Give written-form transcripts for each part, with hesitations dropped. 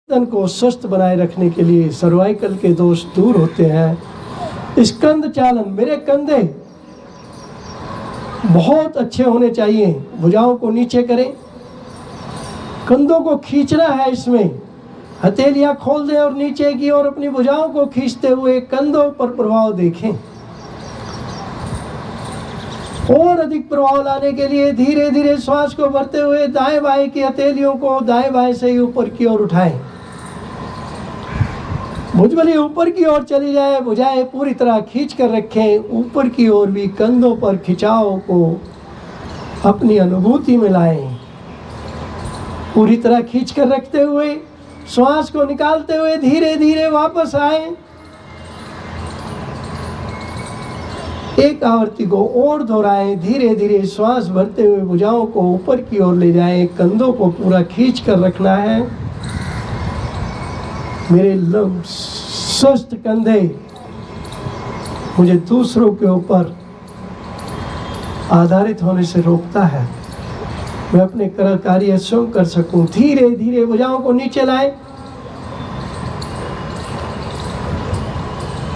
तन को स्वस्थ बनाए रखने के लिए सर्वाइकल के दोष दूर होते हैं। स्कंद चालन, मेरे कंधे बहुत अच्छे होने चाहिए, भुजाओं को नीचे करें, कंधों को खींचना है, इसमें हथेलियां खोल दें और नीचे की ओर अपनी भुजाओं को खींचते हुए कंधों पर प्रभाव देखें। और अधिक प्रभाव लाने के लिए धीरे धीरे श्वास को भरते हुए दाएं बाएं की हथेलियों को दाएं बाएं से ही ऊपर की ओर उठाएं। भुजबली ऊपर की ओर चली जाए, भुजाएं पूरी तरह खींच कर रखें। ऊपर की ओर भी कंधों पर खिंचाव को अपनी अनुभूति में लाएं। पूरी तरह खींच कर रखते हुए श्वास को निकालते हुए धीरे धीरे वापस आए। एक आवृत्ति को और दोहराएं। धीरे धीरे श्वास भरते हुए भुजाओं को ऊपर की ओर ले जाएं। कंधों को पूरा खींच कर रखना है। मेरे स्वस्थ कंधे मुझे दूसरों के ऊपर आधारित होने से रोकता है, मैं अपने कार्य स्वयं कर सकूं। धीरे धीरे भुजाओं को नीचे लाएं।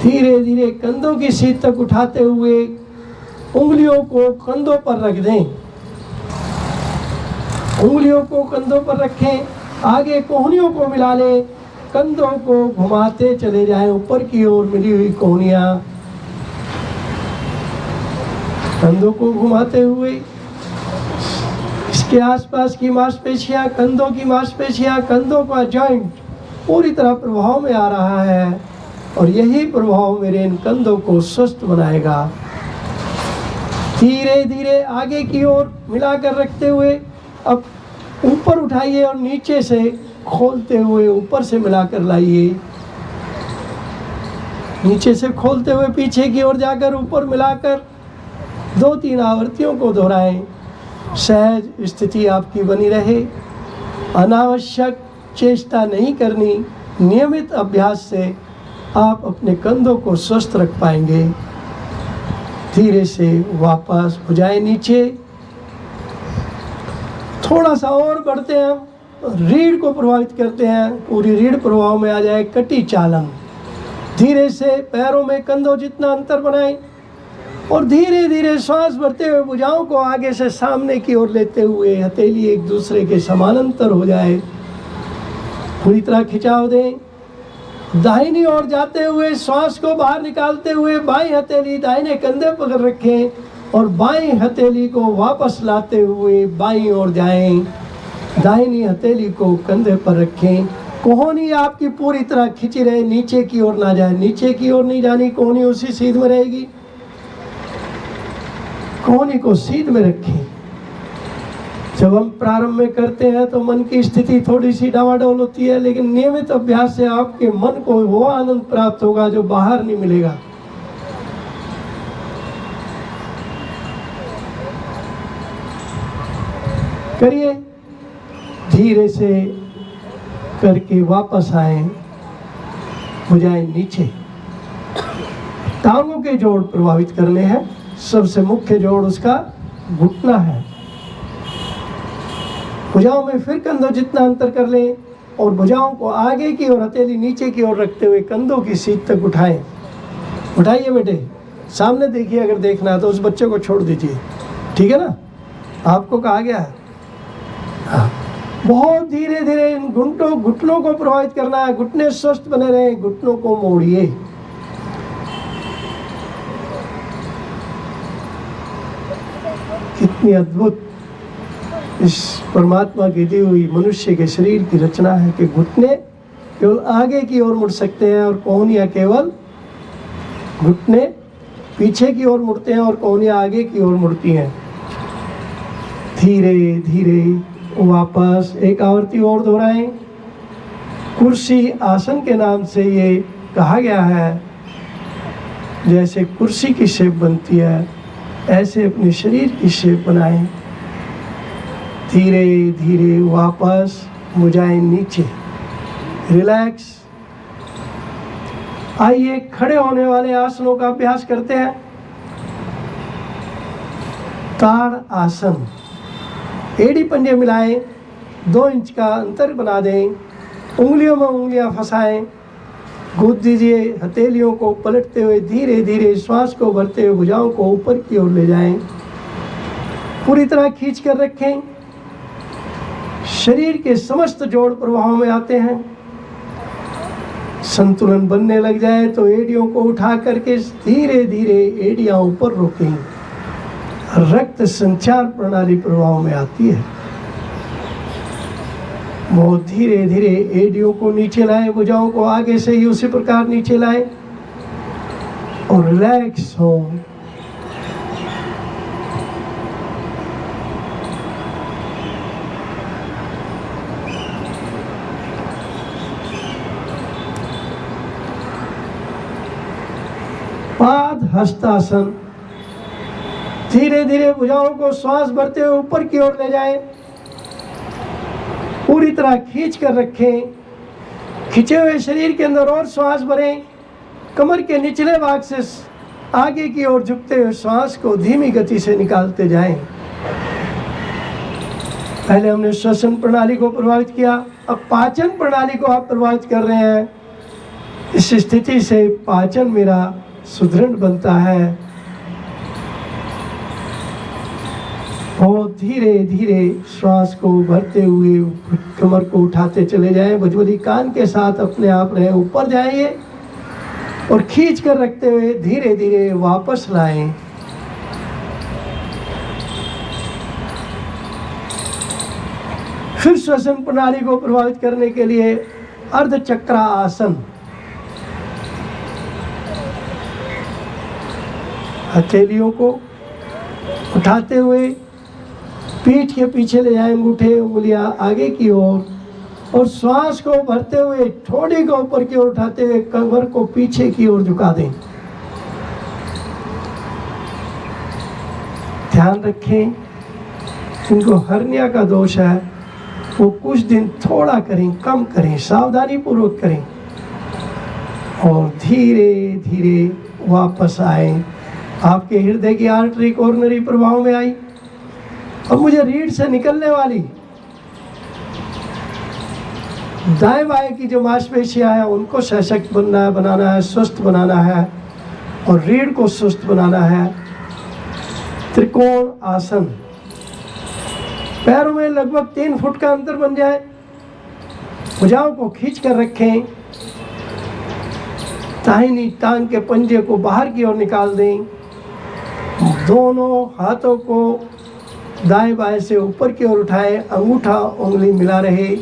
धीरे धीरे कंधों की सीध तक उठाते हुए उंगलियों को कंधों पर रख दें। उंगलियों को कंधों पर रखें। आगे कोहनियों को मिला लें। कंधों को घुमाते चले जाएं। ऊपर की ओर मिली हुई कोहनियां कंधों को घुमाते हुए इसके आसपास की मांसपेशियां, कंधों की मांसपेशियां, कंधों का जॉइंट पूरी तरह प्रभाव में आ रहा है और यही प्रभाव मेरे इन कंधों को स्वस्थ बनाएगा। धीरे धीरे आगे की ओर मिलाकर रखते हुए अब ऊपर उठाइए और नीचे से खोलते हुए ऊपर से मिलाकर लाइए। नीचे से खोलते हुए पीछे की ओर जाकर ऊपर मिलाकर 2-3 आवृत्तियों को दोहराएं। सहज स्थिति आपकी बनी रहे। अनावश्यक चेष्टा नहीं करनी। नियमित अभ्यास से आप अपने कंधों को स्वस्थ रख पाएंगे। धीरे से वापस भुजाएं नीचे। थोड़ा सा और बढ़ते हैं, रीढ़ को प्रभावित करते हैं। पूरी रीढ़ प्रभाव में आ जाए। कटी चालन, धीरे से पैरों में कंधों जितना अंतर बनाएं और धीरे धीरे श्वास भरते हुए भुजाओं को आगे से सामने की ओर लेते हुए हथेली एक दूसरे के समानांतर हो जाए। पूरी तरह खिंचाव दें। दाहिनी ओर जाते हुए श्वास को बाहर निकालते हुए बाईं हथेली दाहिने कंधे पर रखें और बाईं हथेली को वापस लाते हुए बाईं ओर जाएं। दाहिनी हथेली को कंधे पर रखें। कोहनी आपकी पूरी तरह खिंची रहे, नीचे की ओर ना जाए। नीचे की ओर नहीं जानी, कोहनी उसी सीध में रहेगी। कोहनी को सीध में रखें। जब हम प्रारंभ में करते हैं तो मन की स्थिति थोड़ी सी डावाडोल होती है, लेकिन नियमित अभ्यास से आपके मन को वो आनंद प्राप्त होगा जो बाहर नहीं मिलेगा। करिए। धीरे से करके वापस आए। भुजाएं नीचे। टांगों के जोड़ प्रभावित करने हैं। सबसे मुख्य जोड़ उसका घुटना है। भुजाओं में फिर कंधों जितना अंतर कर लें और भुजाओं को आगे की ओर हथेली नीचे की ओर रखते हुए कंधों की सीध तक उठाएं। उठाइए बेटे, सामने देखिए। अगर देखना है तो उस बच्चे को छोड़ दीजिए, ठीक है ना? आपको कहा गया है। हाँ। बहुत धीरे धीरे इन घुटनों को प्रभावित करना है। घुटने स्वस्थ बने रहे। घुटनों को मोड़िए। कितनी अद्भुत इस परमात्मा की दी हुई मनुष्य के शरीर की रचना है कि घुटने केवल आगे की ओर मुड़ सकते हैं और कोहनियां केवल घुटने पीछे की ओर मुड़ते हैं और कोहनियां आगे की ओर मुड़ती हैं। धीरे धीरे वापस एक आवृत्ति और दोहराएं। कुर्सी आसन के नाम से ये कहा गया है। जैसे कुर्सी की शेप बनती है ऐसे अपने शरीर की शेप बनाएं। धीरे धीरे वापस भुजाएं नीचे। रिलैक्स। आइए खड़े होने वाले आसनों का अभ्यास करते हैं। ताड़ आसन। एड़ी पंजे मिलाएं, 2 इंच का अंतर बना दें उंगलियों में उंगलियां फंसाएं, गूंथ दीजिए। हथेलियों को पलटते हुए धीरे धीरे श्वास को भरते हुए भुजाओं को ऊपर की ओर ले जाएं। पूरी तरह खींच कर रखें। शरीर के समस्त जोड़ प्रवाहों में आते हैं। संतुलन बनने लग जाए तो एड़ियों को उठा करके धीरे धीरे एड़ियां ऊपर रोकें। रक्त संचार प्रणाली प्रवाह में आती है। बहुत धीरे धीरे एड़ियों को नीचे लाएं, भुजाओं को आगे से ही उसी प्रकार नीचे लाएं और रिलैक्स हो। पाद हस्तासन। धीरे धीरे भुजाओं को श्वास भरते हुए ऊपर की ओर ले जाएं। पूरी तरह खींच कर रखें। खिंचे हुए शरीर के अंदर और श्वास भरें। कमर के निचले भाग से आगे की ओर झुकते हुए श्वास को धीमी गति से निकालते जाएं। पहले हमने श्वसन प्रणाली को प्रभावित किया, अब पाचन प्रणाली को आप प्रभावित कर रहे हैं। इस स्थिति से पाचन मेरा सुदृढ़ बनता है। बहुत धीरे धीरे श्वास को भरते हुए कमर को उठाते चले जाएं। भुजबली कान के साथ अपने आप रहे, ऊपर जाइए और खींच कर रखते हुए धीरे धीरे वापस लाएं। फिर श्वसन प्रणाली को प्रभावित करने के लिए अर्धचक्रा आसन। हथेलियों को उठाते हुए पीठ के पीछे ले जाएं, अंगूठे उंगलियां आगे की ओर और श्वास को भरते हुए ठोड़ी को ऊपर की ओर उठाते हुए कमर को पीछे की ओर झुका दें। ध्यान रखें, जिनको हर्निया का दोष है वो कुछ दिन थोड़ा करें, कम करें, सावधानी पूर्वक करें और धीरे धीरे वापस आए। आपके हृदय की आर्टरी कोरोनरी प्रभाव में आई। अब मुझे रीढ़ से निकलने वाली दाएं बाएं की जो मांसपेशियां हैं उनको सशक्त बनाना है, स्वस्थ बनाना है और रीढ़ को स्वस्थ बनाना है। त्रिकोण आसन। पैरों में लगभग 3 फुट का अंतर बन जाए। भुजाओं को खींच कर रखें। दाहिनी टांग के पंजे को बाहर की ओर निकाल दें। दोनों हाथों को दाएं बाएं से ऊपर की ओर उठाएं, अंगूठा उंगली मिला रहे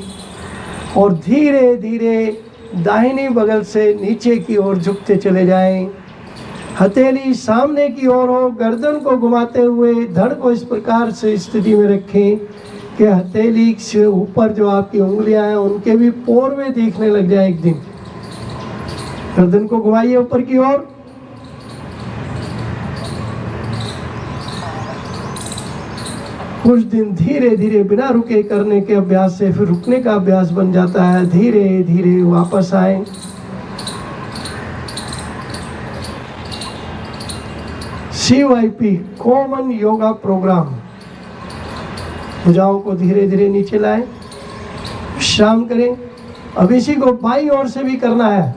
और धीरे धीरे दाहिनी बगल से नीचे की ओर झुकते चले जाएं। हथेली सामने की ओर हो, गर्दन को घुमाते हुए धड़ को इस प्रकार से स्थिति में रखें कि हथेली से ऊपर जो आपकी उंगलियां हैं उनके भी पोरवे दिखने लग जाए। एक दिन गर्दन को घुमाइए ऊपर की ओर। कुछ दिन धीरे धीरे बिना रुके करने के अभ्यास से फिर रुकने का अभ्यास बन जाता है। धीरे धीरे वापस आए। CYP common yoga programme. भुजाओं को धीरे धीरे नीचे लाएं, विश्राम करें। अब इसी को बाईं ओर से भी करना है।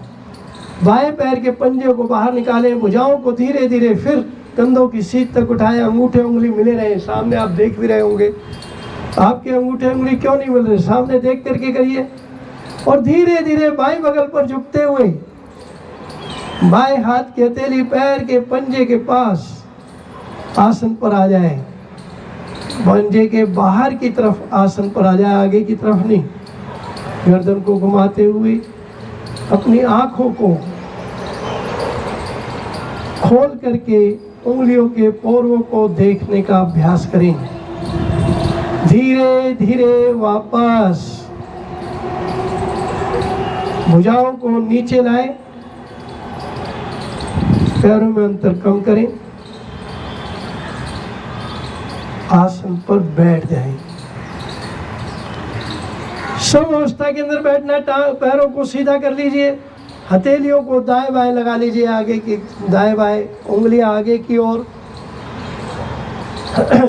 बाएं पैर के पंजे को बाहर निकालें, भुजाओं को धीरे धीरे फिर कंधों की सीध तक उठाएं, अंगूठे उंगली मिले रहे। सामने आप देख भी रहे होंगे, आपके अंगूठे उंगली क्यों नहीं मिल रहे, सामने देख करके करिए। और धीरे धीरे बाएं बगल पर झुकते हुए बाएं हाथ की हथेली पैर के पंजे के पास आसन पर आ जाए। पंजे के बाहर की तरफ आसन पर आ जाए, आगे की तरफ नहीं। गर्दन को घुमाते हुए अपनी आंखों को खोल करके उंगलियों के पोरों को देखने का अभ्यास करें। धीरे धीरे वापस भुजाओं को नीचे लाएं, पैरों में अंतर कम करें, आसन पर बैठ जाएं। सम अवस्था के अंदर बैठना, पैरों को सीधा कर लीजिए, हथेलियों को दाएं बाएं लगा लीजिए, आगे की दाएं बाएं उंगलियां आगे की ओर।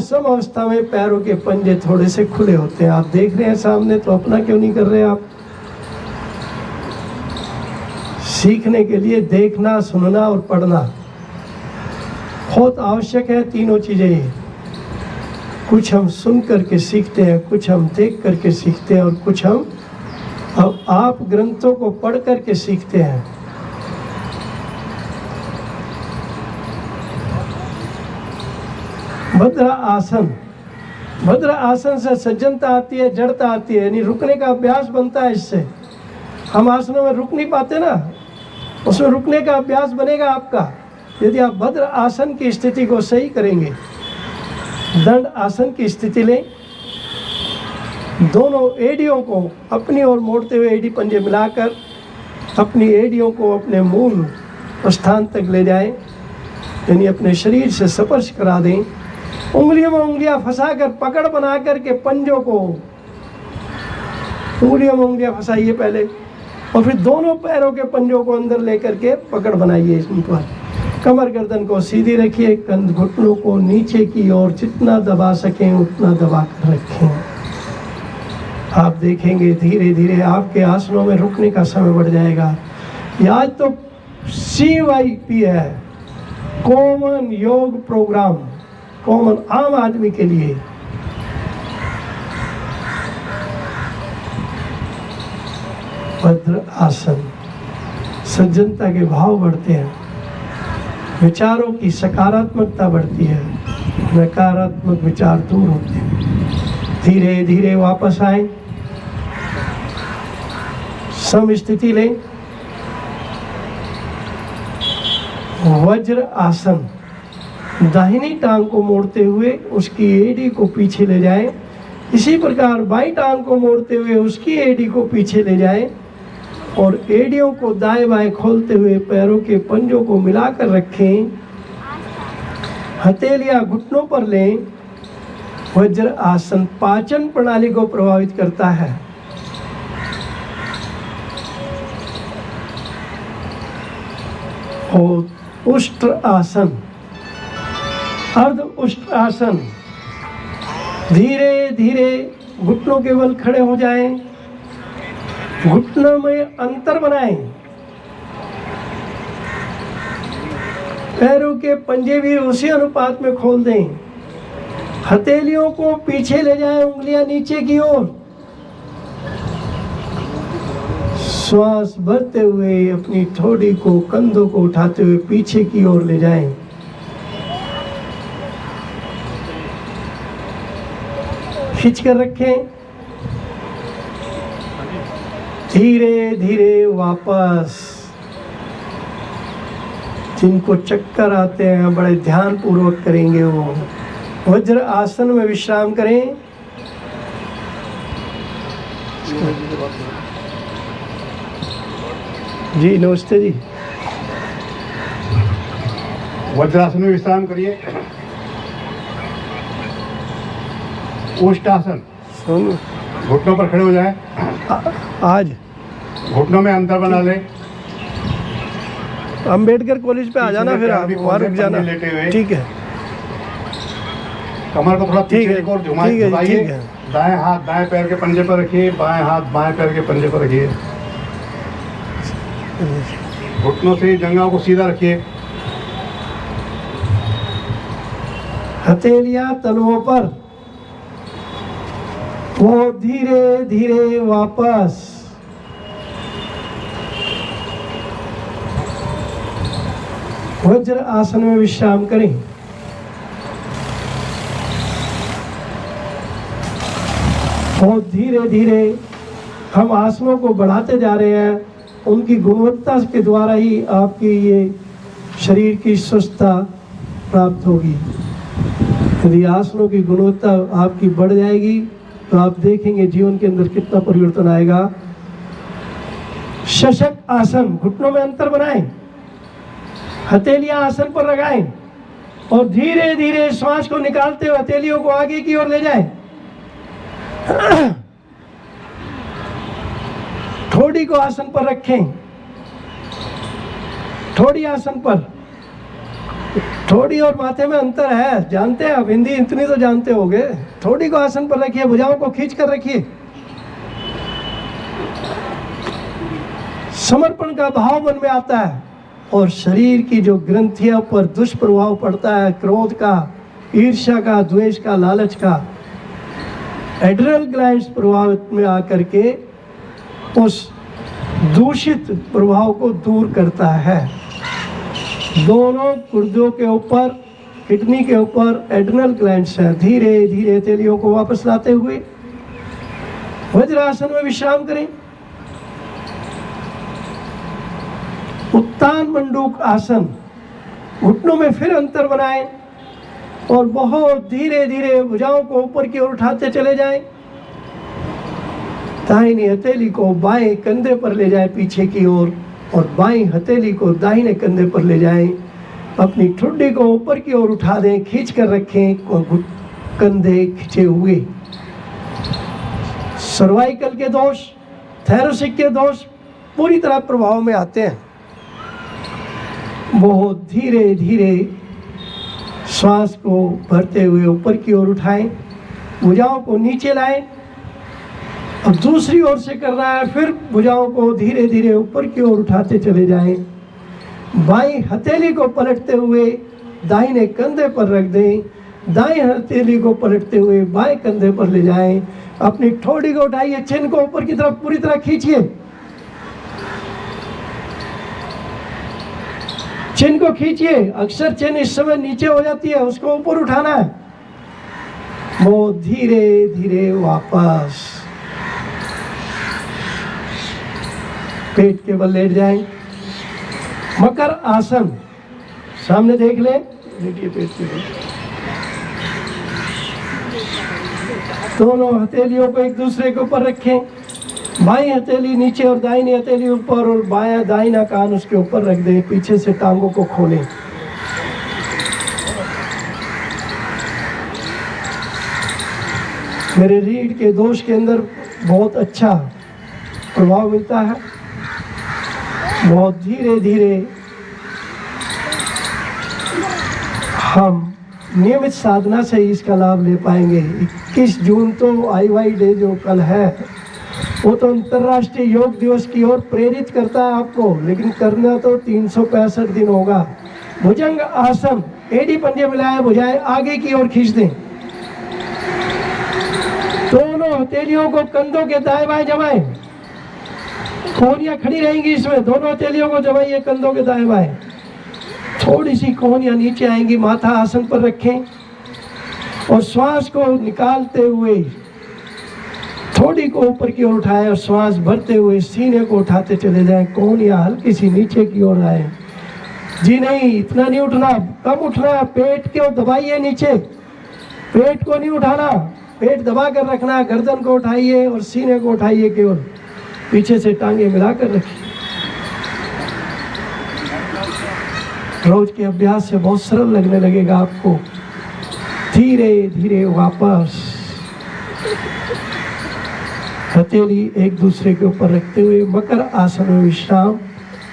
सम अवस्था में पैरों के पंजे थोड़े से खुले होते हैं। आप देख रहे हैं सामने, तो अपना क्यों नहीं कर रहे आप? सीखने के लिए देखना, सुनना और पढ़ना बहुत आवश्यक है। तीनों चीज़ें ये, कुछ हम सुन करके सीखते हैं, कुछ हम देख करके सीखते हैं और कुछ हम आप ग्रंथों को पढ़ करके सीखते हैं। भद्र आसन, भद्र आसन से सज्जनता आती है, जड़ता आती है, यानी रुकने का अभ्यास बनता है। इससे हम आसनों में रुक नहीं पाते ना, उसमें रुकने का अभ्यास बनेगा आपका यदि आप भद्र आसन की स्थिति को सही करेंगे। दंड आसन की स्थिति लें, दोनों एड़ियों को अपनी ओर मोड़ते हुए एड़ी पंजे मिलाकर अपनी एड़ियों को अपने मूल स्थान तक ले जाएं, यानी अपने शरीर से स्पर्श करा दें। उंगलियों में उंगलियां फंसाकर पकड़ बना करके पंजों को उंगलियों में उंगलियां फंसाइए पहले, और फिर दोनों पैरों के पंजों को अंदर लेकर के पकड़ बनाइए। इस पर कमर गर्दन को सीधी रखिए, कंध घुटनों को नीचे की ओर जितना दबा सकें उतना दबा कर रखें। आप देखेंगे धीरे धीरे आपके आसनों में रुकने का समय बढ़ जाएगा। ये आज तो CYP है, कॉमन योग प्रोग्राम, कॉमन आम आदमी के लिए। भद्र आसन, सज्जनता के भाव बढ़ते हैं, विचारों की सकारात्मकता बढ़ती है, नकारात्मक विचार दूर होते हैं। धीरे धीरे वापस आए, सम स्थिति लें। वज्र आसन, दाहिनी टांग को मोड़ते हुए उसकी एड़ी को पीछे ले जाएं। इसी प्रकार बाईं टांग को मोड़ते हुए उसकी एड़ी को पीछे ले जाएं और एड़ियों को दाएं बाएं खोलते हुए पैरों के पंजों को मिलाकर रखें। हथेलियां घुटनों पर लें। वज्र आसन पाचन प्रणाली को प्रभावित करता है। और उष्ट्र आसन, अर्ध उष्ट्र आसन, धीरे धीरे घुटनों के बल खड़े हो जाएं, घुटनों में अंतर बनाएं, पैरों के पंजे भी उसी अनुपात में खोल दें, हथेलियों को पीछे ले जाएं, उंगलियां नीचे की ओर। श्वास भरते हुए अपनी ठोड़ी को, कंधों को उठाते हुए पीछे की ओर ले जाएं। खींच कर रखें। धीरे धीरे वापस। जिनको चक्कर आते हैं बड़े ध्यान पूर्वक करेंगे वो वज्र आसन में विश्राम करें। जी नमस्ते जी। वज्रासन में विश्राम करिए। उष्टासन, घुटनों पर खड़े हो जाएं। आज घुटनों में अंतर बना लें। अंबेडकर कॉलेज पे आ जाना, फिर आप वहाँ रुक जाना। लेटे हुए ठीक है। कमर को थोड़ा पीछे की ओर घुमाइए। दाएं हाथ दाएं पैर के पंजे पर रखिए, बाएं हाथ बाएं पैर के पंजे पर रखिए। घुटनों से जंघाओं को सीधा रखिए। हथेलियां तलवों पर, वो धीरे धीरे वापस। वज्र आसन में विश्राम करें। बहुत धीरे धीरे हम आसनों को बढ़ाते जा रहे हैं। उनकी गुणवत्ता के द्वारा ही आपकी ये शरीर की स्वस्थता प्राप्त होगी। यदि आसनों की गुणवत्ता आपकी बढ़ जाएगी तो आप देखेंगे जीवन के अंदर कितना परिवर्तन आएगा। शशक आसन, घुटनों में अंतर बनाएं, हथेलियां आसन पर लगाएं और धीरे धीरे श्वास को निकालते हुए हथेलियों को आगे की ओर ले जाएं। ठोड़ी को आसन पर रखें। ठोड़ी आसन पर, ठोड़ी और माथे में अंतर है, जानते हैं आप, हिंदी इतनी तो जानते होंगे। ठोड़ी को आसन पर रखिए, भुजाओं को खींच कर रखिए। समर्पण का भाव मन में आता है और शरीर की जो ग्रंथियों पर दुष्प्रभाव पड़ता है, क्रोध का, ईर्ष्या का, द्वेष का, लालच का, एड्रिनल ग्लैंड्स प्रभावित में आकर के उस दूषित प्रभाव को दूर करता है। दोनों गुर्दों के ऊपर, किडनी के ऊपर एड्रिनल ग्लैंड्स हैं। धीरे धीरे हथेलियों को वापस लाते हुए वज्रासन में विश्राम करें। उत्तान मंडूक आसन, घुटनों में फिर अंतर बनाएं और बहुत धीरे धीरे भुजाओं को ऊपर की ओर उठाते चले जाएं। दाहिनी हथेली को बाएं कंधे पर ले जाएं पीछे की ओर और बाएं हथेली को दाहिने कंधे पर ले जाएं। अपनी ठुड्डी को ऊपर की ओर उठा दें, खींच कर रखें और कंधे खींचे हुए। सर्वाइकल के दोष, थैरोसिक के दोष पूरी तरह प्रभाव में आते हैं। बहुत धीरे धीरे श्वास को भरते हुए ऊपर की ओर उठाएं, भुजाओं को नीचे लाएं। अब दूसरी ओर से करना है, फिर भुजाओं को धीरे धीरे ऊपर की ओर उठाते चले जाएं। बाईं हथेली को पलटते हुए दाहिने कंधे पर रख दें। दाएं हथेली को पलटते हुए बाएं कंधे पर ले जाएं। अपनी ठोड़ी को उठाइए, चिन को ऊपर की तरफ पूरी तरह खींचिए। चिन को खींचिए। अक्सर चिन इस समय नीचे हो जाती है, उसको ऊपर उठाना है। बहुत धीरे धीरे वापस पेट के बल लेट जाएं। मकर आसन, सामने देख ले, लेटिए पेट के बल। दोनों हथेलियों को एक दूसरे के ऊपर रखें। बाईं हथेली नीचे और दाहिनी हथेली ऊपर और बायां दाहिना कान उसके ऊपर रख दें। पीछे से टांगों को खोलें। मेरे रीढ़ के दोष के अंदर बहुत अच्छा प्रभाव मिलता है। बहुत धीरे धीरे हम नियमित साधना से इसका लाभ ले पाएंगे। 21 जून तो IY डे जो कल है, वो तो अंतर्राष्ट्रीय योग दिवस की ओर प्रेरित करता है आपको, लेकिन करना तो 365 दिन होगा। भुजंग आसन, एड़ी पंजे मिलाए, भुजाएं आगे की ओर खींच दें। दोनों हथेलियों को कंधों के दाएं बाएं जमाएं। कोहनियां खड़ी रहेंगी इसमें। दोनों हथेलियों को जमाइए कंधों के दाएं बाएं। थोड़ी सी कोहनियां नीचे आएंगी। माथा आसन पर रखें और श्वास को निकालते हुए थोड़ी को ऊपर की ओर उठाएं और श्वास भरते हुए सीने को उठाते चले जाएं। कोहनियां हल्की सी नीचे की ओर आए। जी नहीं, इतना नहीं उठना, कम उठना। पेट को दबाइए नीचे, पेट को नहीं उठाना, पेट दबा कर रखना। गर्दन को उठाइए और सीने को उठाइए केवल। पीछे से टांगे मिलाकर रखिए। रोज के अभ्यास से बहुत सरल लगने लगेगा आपको। धीरे धीरे वापस हथेली एक दूसरे के ऊपर रखते हुए मकर आसन में विश्राम।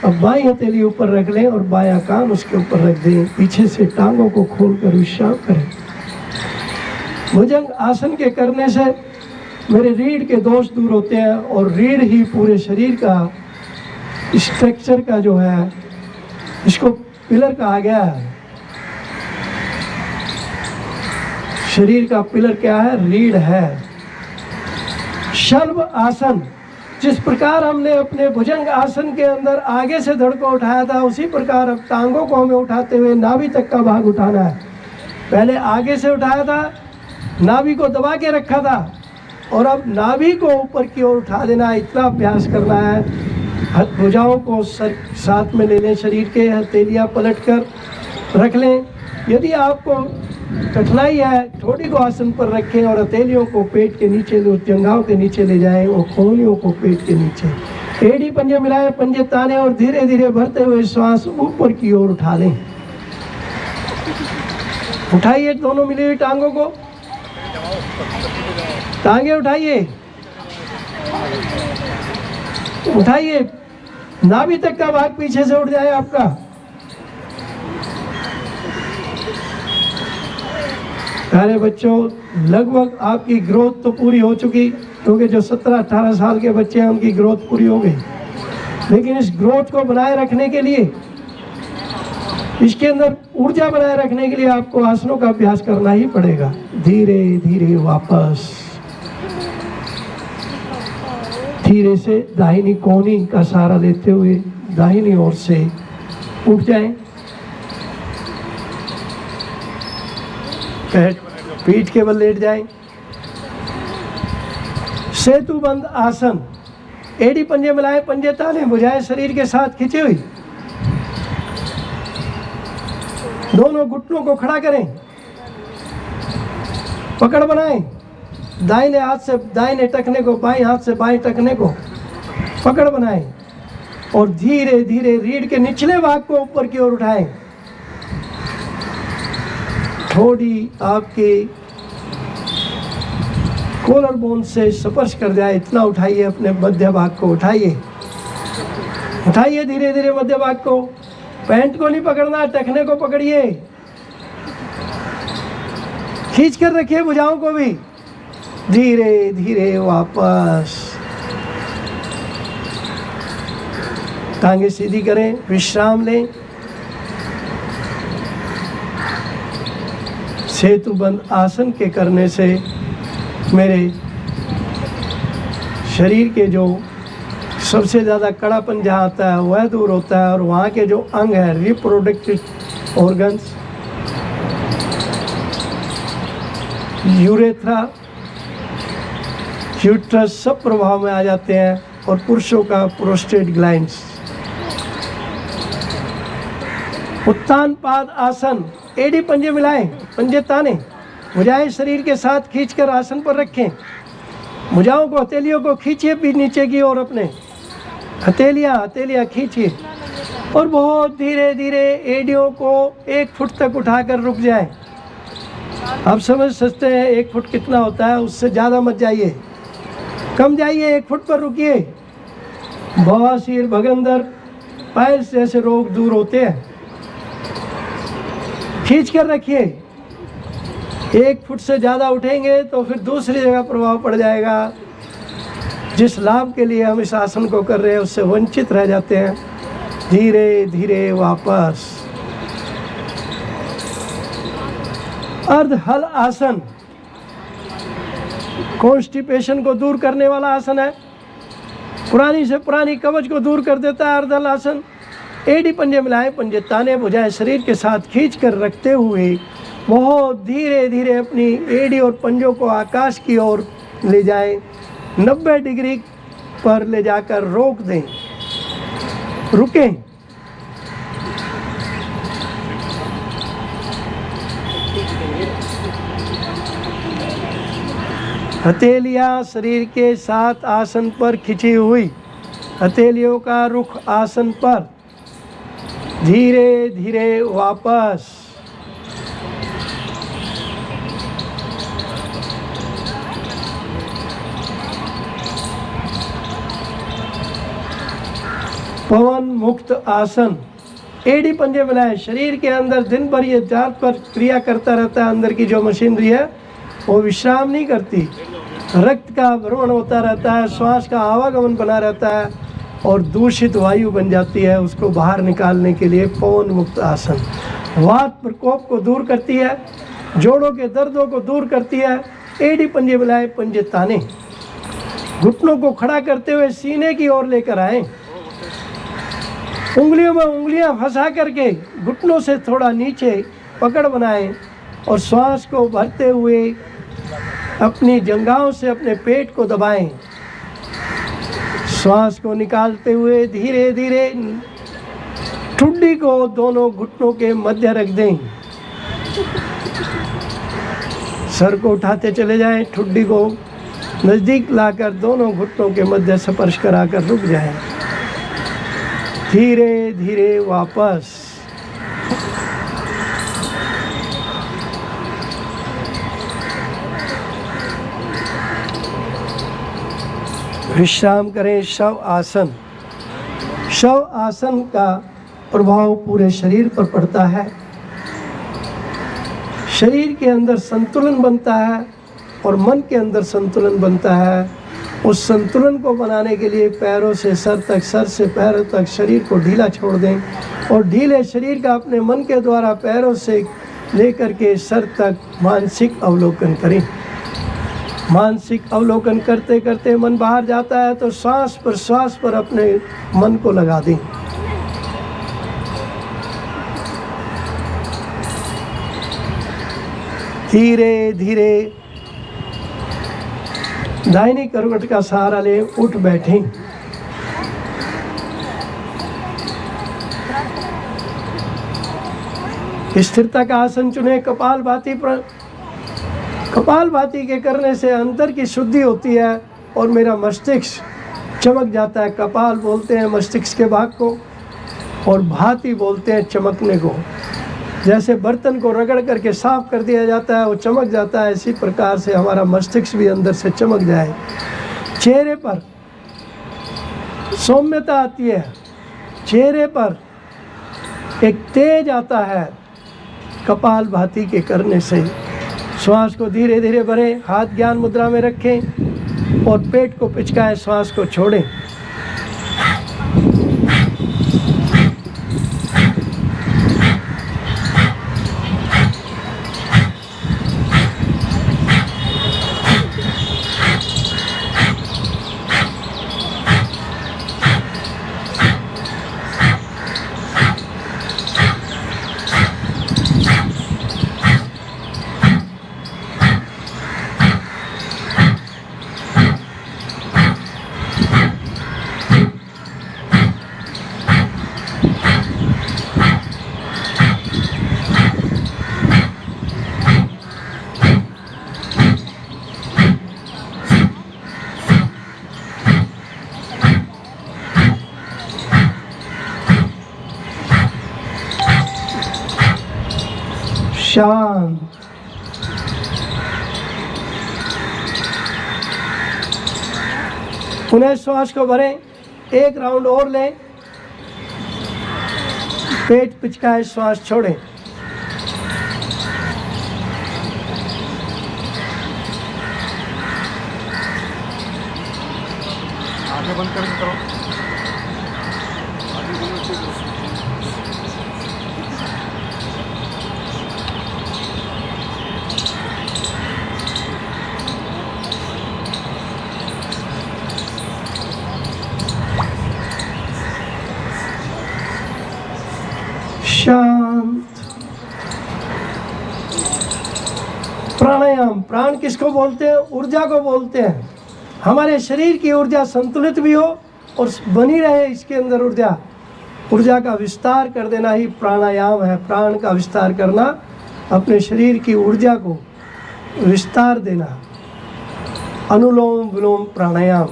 अब बाईं हथेली ऊपर रख लें और बायां कान उसके ऊपर रख दें। पीछे से टांगों को खोलकर विश्राम करें। भुजंग आसन के करने से मेरे रीढ़ के दोष दूर होते हैं और रीढ़ ही पूरे शरीर का स्ट्रक्चर का जो है, इसको पिलर कहा गया है। शरीर का पिलर क्या है? रीढ़ है। शल्भ आसन, जिस प्रकार हमने अपने भुजंग आसन के अंदर आगे से धड़ को उठाया था, उसी प्रकार अब टांगों को हमें उठाते हुए नाभि तक का भाग उठाना है। पहले आगे से उठाया था, नाभि को दबा के रखा था, और अब नाभि को ऊपर की ओर उठा देना। इतना अभ्यास करना है। भुजाओं को साथ में ले लें, शरीर के हथेलियाँ पलट कर रख लें। यदि आपको कठिनाई है, ठोड़ी को आसन पर रखें और हथेलियों को पेट के नीचे, जंघाओं के नीचे ले जाएं और कोहनियों को पेट के नीचे। एड़ी पंजे मिलाएं, पंजे ताने और धीरे धीरे भरते हुए श्वास ऊपर की ओर उठा लें। उठाइए दोनों मिली हुई टांगों को, टांगे उठाइए, उठाइए। नाभि तक का भाग पीछे से उठ जाए आपका। प्यारे बच्चों, लगभग आपकी ग्रोथ तो पूरी हो चुकी, क्योंकि जो 17-18 साल के बच्चे हैं उनकी ग्रोथ पूरी हो गई। लेकिन इस ग्रोथ को बनाए रखने के लिए, इसके अंदर ऊर्जा बनाए रखने के लिए आपको आसनों का अभ्यास करना ही पड़ेगा। धीरे धीरे वापस, धीरे से दाहिनी कोहनी का सहारा लेते हुए दाहिनी ओर से उठ जाएं। पीठ के बल लेट जाएं। सेतुबंद आसन, एड़ी पंजे मिलाए, पंजे ताने भुजाएं शरीर के साथ खींचे हुई, दोनों घुटनों को खड़ा करें, पकड़ बनाएं, दाहिने हाथ से दाहिने टखने को, बाएं हाथ से बाएं टखने को पकड़ बनाएं और धीरे धीरे रीढ़ के निचले भाग को ऊपर की ओर उठाएं। थोड़ी आपके कॉलर बोन से स्पर्श कर जाए इतना उठाइए, अपने मध्य भाग को उठाइए, उठाइए धीरे धीरे मध्य भाग को। पैंट को नहीं पकड़ना, टखने को पकड़िए, खींच कर रखिए भुजाओं को भी। धीरे धीरे वापस, टांगे सीधी करें, विश्राम लें। सेतुबंद आसन के करने से मेरे शरीर के जो सबसे ज़्यादा कड़ापन जहाँ आता है वह दूर होता है, और वहाँ के जो अंग है रिप्रोडक्टिव ऑर्गन्स, यूरेथ्रा, यूट्रस सब प्रभाव में आ जाते हैं, और पुरुषों का प्रोस्टेट ग्लैंड्स। उत्तान पाद आसन, एड़ी पंजे मिलाएं, पंजे ताने, भुजाएं शरीर के साथ खींचकर आसन पर रखें। भुजाओं को, हथेलियों को खींचिए भी नीचे की ओर, अपने हथेलियाँ खींचिए और बहुत धीरे धीरे एड़ियों को 1 फुट तक उठाकर रुक जाएं। आप समझ सकते हैं 1 फुट कितना होता है, उससे ज़्यादा मत जाइए, कम जाइए, 1 फुट पर रुकिए। बवासीर, भगंदर, पाइल्स जैसे रोग दूर होते हैं। खींच कर रखिए। 1 फुट से ज़्यादा उठेंगे तो फिर दूसरी जगह प्रभाव पड़ जाएगा। जिस लाभ के लिए हम इस आसन को कर रहे हैं उससे वंचित रह जाते हैं। धीरे धीरे वापस। अर्ध हल आसन कॉन्स्टिपेशन को दूर करने वाला आसन है। पुरानी से पुरानी कवच को दूर कर देता है अर्ध हल आसन। एड़ी पंजे मिलाएं, पंजे ताने, भुजाएं शरीर के साथ खींच कर रखते हुए बहुत धीरे धीरे अपनी एड़ी और पंजों को आकाश की ओर ले जाएं। 90 डिग्री पर ले जाकर रोक दें, रुकें। हथेलियां शरीर के साथ आसन पर खिंची हुई, हथेलियों का रुख आसन पर। धीरे धीरे वापस। पवन मुक्त आसन, एड़ी पंजे मिलाए, शरीर के अंदर दिन भर ये जात पर क्रिया करता रहता है। अंदर की जो मशीनरी है वो विश्राम नहीं करती, रक्त का भ्रमण होता रहता है, श्वास का आवागमन बना रहता है और दूषित वायु बन जाती है। उसको बाहर निकालने के लिए पवन मुक्त आसन वात प्रकोप को दूर करती है, जोड़ों के दर्दों को दूर करती है। एड़ी पंजे मिलाए, पंजे ताने, घुटनों को खड़ा करते हुए सीने की ओर लेकर आए। उंगलियों में उंगलियां फंसा करके घुटनों से थोड़ा नीचे पकड़ बनाएं और श्वास को भरते हुए अपनी जंघाओं से अपने पेट को दबाएं। श्वास को निकालते हुए धीरे धीरे ठुड्डी को दोनों घुटनों के मध्य रख दें। सर को उठाते चले जाएं, ठुड्डी को नज़दीक लाकर दोनों घुटनों के मध्य स्पर्श कराकर रुक जाएं। धीरे धीरे वापस। विश्राम करें। शव आसन, शव आसन का प्रभाव पूरे शरीर पर पड़ता है। शरीर के अंदर संतुलन बनता है और मन के अंदर संतुलन बनता है। उस संतुलन को बनाने के लिए पैरों से सर तक, सर से पैरों तक शरीर को ढीला छोड़ दें और ढीले शरीर का अपने मन के द्वारा पैरों से लेकर के सर तक मानसिक अवलोकन करें। मानसिक अवलोकन करते करते मन बाहर जाता है तो श्वास प्रश्वास पर अपने मन को लगा दें। धीरे धीरे दाहिनी करवट का सहारा ले उठ बैठें। स्थिरता का आसन चुने। कपालभाति के करने से अंतर की शुद्धि होती है और मेरा मस्तिष्क चमक जाता है। कपाल बोलते हैं मस्तिष्क के भाग को और भाति बोलते हैं चमकने को। जैसे बर्तन को रगड़ करके साफ कर दिया जाता है वो चमक जाता है, इसी प्रकार से हमारा मस्तिष्क भी अंदर से चमक जाए। चेहरे पर सौम्यता आती है, चेहरे पर एक तेज आता है कपालभाति के करने से। श्वास को धीरे धीरे भरें, हाथ ज्ञान मुद्रा में रखें और पेट को पिचकाएं, श्वास को छोड़ें। शांत। पुनः श्वास को भरें, एक राउंड और लें, पेट पिचकाए, श्वास छोड़ें। आंखें बंद करके करो। शांत। प्राणायाम, प्राण किसको बोलते हैं? ऊर्जा को बोलते हैं। हमारे शरीर की ऊर्जा संतुलित भी हो और बनी रहे इसके अंदर ऊर्जा। ऊर्जा का विस्तार कर देना ही प्राणायाम है। प्राण का विस्तार करना, अपने शरीर की ऊर्जा को विस्तार देना। अनुलोम विलोम प्राणायाम।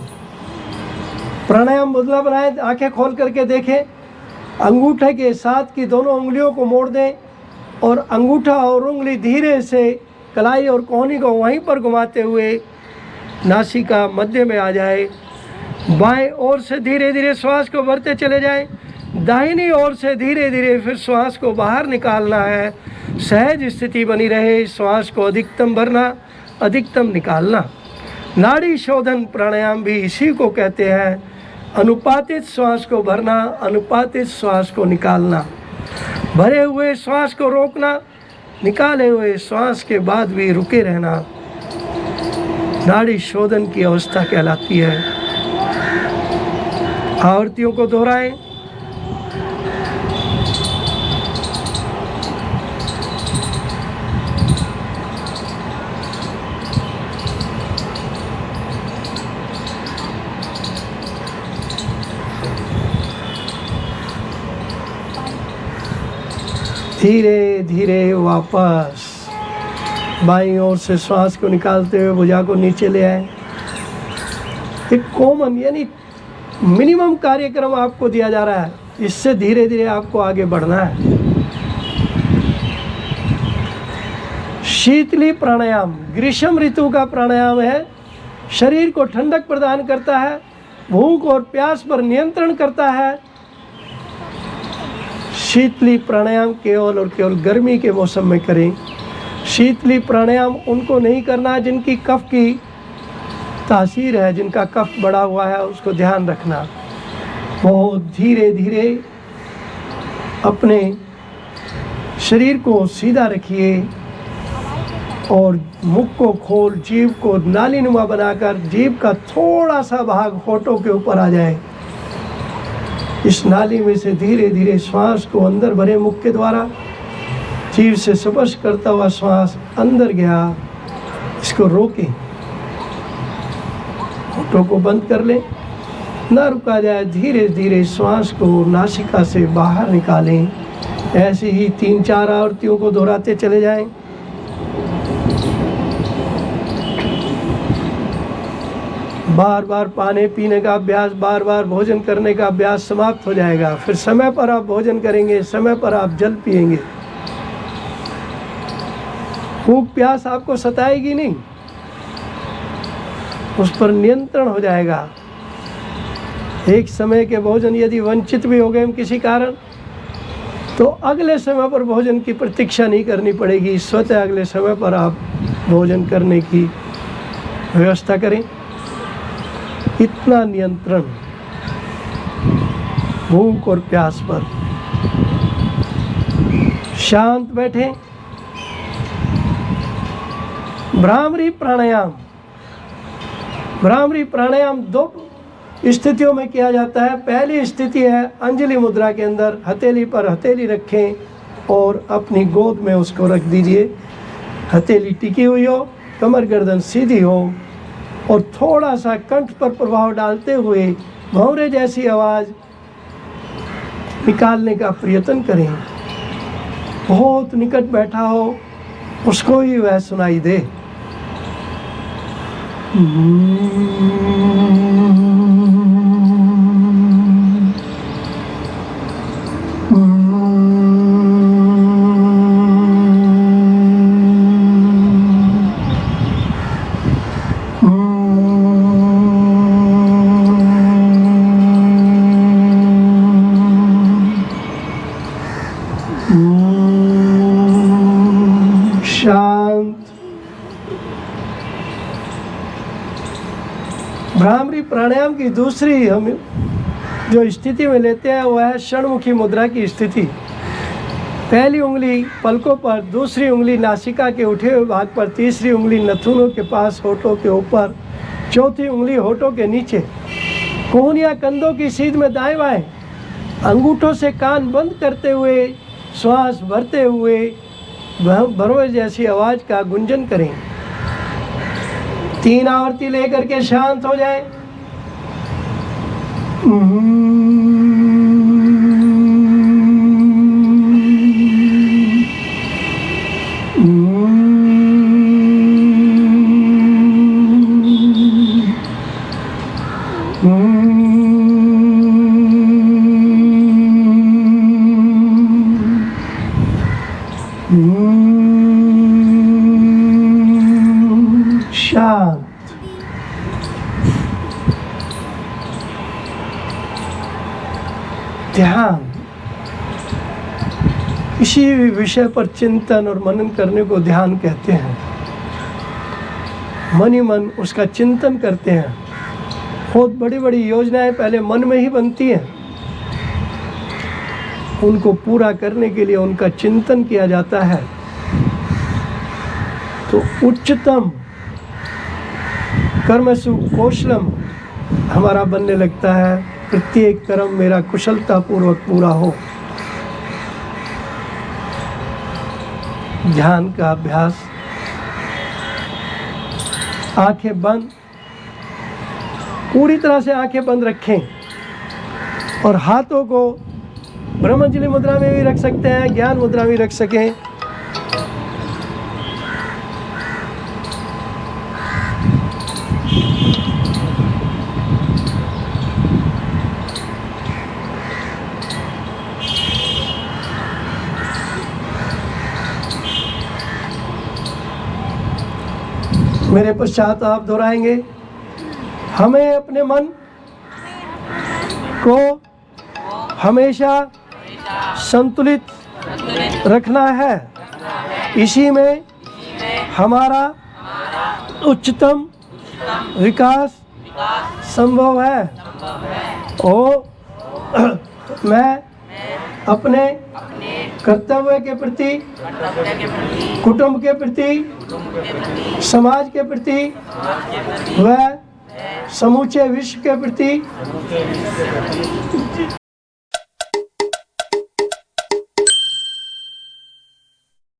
प्राणायाम मुद्रा बनाएं, आंखें खोल करके देखें। अंगूठे के साथ की दोनों उंगलियों को मोड़ दें और अंगूठा और उंगली धीरे से कलाई और कोहनी को वहीं पर घुमाते हुए नासिका मध्य में आ जाए। बाएं ओर से धीरे धीरे श्वास को भरते चले जाएं। दाहिनी ओर से धीरे धीरे फिर श्वास को बाहर निकालना है। सहज स्थिति बनी रहे। श्वास को अधिकतम भरना, अधिकतम निकालना। नाड़ी शोधन प्राणायाम भी इसी को कहते हैं। अनुपातित श्वास को भरना, अनुपातित श्वास को निकालना। भरे हुए श्वास को रोकना, निकाले हुए श्वास के बाद भी रुके रहना नाड़ी शोधन की अवस्था कहलाती है। आवृत्तियों को दोहराएं। धीरे धीरे वापस बाईं ओर से श्वास को निकालते हुए भुजा को नीचे ले आए। एक कॉमन यानी मिनिमम कार्यक्रम आपको दिया जा रहा है, इससे धीरे धीरे आपको आगे बढ़ना है। शीतली प्राणायाम ग्रीष्म ऋतु का प्राणायाम है। शरीर को ठंडक प्रदान करता है, भूख और प्यास पर नियंत्रण करता है। शीतली प्राणायाम केवल और केवल गर्मी के मौसम में करें। शीतली प्राणायाम उनको नहीं करना जिनकी कफ की तासीर है, जिनका कफ बढ़ा हुआ है, उसको ध्यान रखना। बहुत धीरे धीरे अपने शरीर को सीधा रखिए और मुख को खोल, जीभ को नालीनुमा बनाकर जीभ का थोड़ा सा भाग होठों के ऊपर आ जाए। इस नाली में से धीरे धीरे श्वास को अंदर भरे मुख के द्वारा, जीभ से स्पर्श करता हुआ श्वास अंदर गया, इसको रोकें, होठों को बंद कर लें, ना रुका जाए। धीरे धीरे श्वास को नासिका से बाहर निकालें। ऐसे ही 3-4 आवृत्तियों को दोहराते चले जाएं। बार बार पानी पीने का अभ्यास, बार बार भोजन करने का अभ्यास समाप्त हो जाएगा। फिर समय पर आप भोजन करेंगे, समय पर आप जल पिएंगे। भूख प्यास आपको सताएगी नहीं, उस पर नियंत्रण हो जाएगा। एक समय के भोजन यदि वंचित भी हो गए हम किसी कारण, तो अगले समय पर भोजन की प्रतीक्षा नहीं करनी पड़ेगी। स्वतः अगले समय पर आप भोजन करने की व्यवस्था करें। इतना नियंत्रण भूख और प्यास पर। शांत बैठें। भ्रामरी प्राणायाम। भ्रामरी प्राणायाम 2 स्थितियों में किया जाता है। पहली स्थिति है अंजलि मुद्रा के अंदर, हथेली पर हथेली रखें और अपनी गोद में उसको रख दीजिए। हथेली टिकी हुई हो, कमर गर्दन सीधी हो और थोड़ा सा कंठ पर प्रभाव डालते हुए भंवरे जैसी आवाज़ निकालने का प्रयत्न करें। बहुत निकट बैठा हो उसको ही वह सुनाई दे। भ्रामरी प्राणायाम की दूसरी हम जो स्थिति में लेते हैं वह है षणमुखी मुद्रा की स्थिति। पहली उंगली पलकों पर, दूसरी उंगली नासिका के उठे हुए भाग पर, तीसरी उंगली नथुनों के पास होठों के ऊपर, चौथी उंगली होठों के नीचे, कोहनियाँ कंधों की सीध में दाएं बाएं, अंगूठों से कान बंद करते हुए श्वास भरते हुए भंवरे जैसी आवाज़ का गुंजन करें। 3 आवृत्ति लेकर के शांत हो जाए। शांत। ध्यान। किसी भी विषय पर चिंतन और मनन करने को ध्यान कहते हैं। मन ही मन उसका चिंतन करते हैं। बहुत बड़ी बड़ी योजनाएं पहले मन में ही बनती हैं, उनको पूरा करने के लिए उनका चिंतन किया जाता है। तो उच्चतम कर्मसु कौशलम हमारा बनने लगता है। प्रत्येक कर्म मेरा कुशलता पूर्वक पूरा हो। ध्यान का अभ्यास। आंखें बंद, पूरी तरह से आंखें बंद रखें और हाथों को ब्रह्मंजलि मुद्रा में भी रख सकते हैं, ज्ञान मुद्रा भी रख सकें। मेरे पश्चात आप दोहराएंगे। हमें अपने मन को हमेशा संतुलित रखना है। इसी में हमारा उच्चतम विकास संभव है। और मैं अपने कर्तव्य के प्रति, कुटुंब के प्रति, समाज के प्रति व समूचे विश्व के प्रति